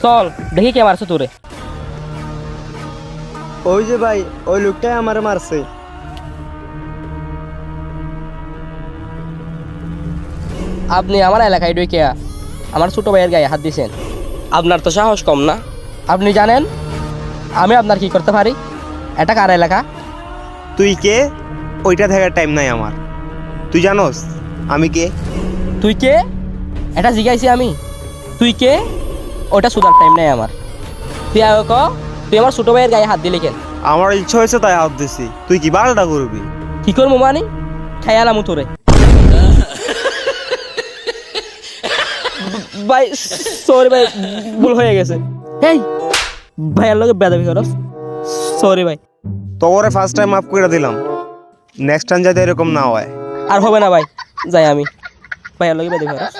চল দেখি কে মারছে তোরে। ওই যে ভাই, ওই লোকটাই আমারে মারছে। আপনি আমার এলাকায় ঢুকে আমার ছোট ভাইয়ের গায়ে হাত দিয়েছেন, আপনার তো সাহস কম না? আপনি জানেন আমি আপনার কি করতে পারি? এটা কার এলাকা? তুই কে? ওইটা দেখার টাইম নাই আমার। তুই জানোস আমি কে? তুই কে এটা জিজ্ঞাসি আমি। তুই কে ওটা সুদার টাইম নাই আমার। তুই আগে ক, তুই আমার ছোট ভাইয়ের গায়ে হাত দিলি কেন? আমার ইচ্ছা হয়েছে তাই হাত দিছি। তুই কি বারোটা করবি? কি করবো মানি? খায়ালাম তোরে। ভাই সরি ভাই, ভুল হয়ে গেছে। এই ভাইয়ার লোকে বেদাবি করস। সরি ভাই। তোরে ফার্স্ট টাইম মাফ করে দিলাম, নেক্সট টাইম যাতে এরকম না হয়। আর হবে না ভাই, যাই আমি। ভাইয়ার লোকে বেদাবি করস।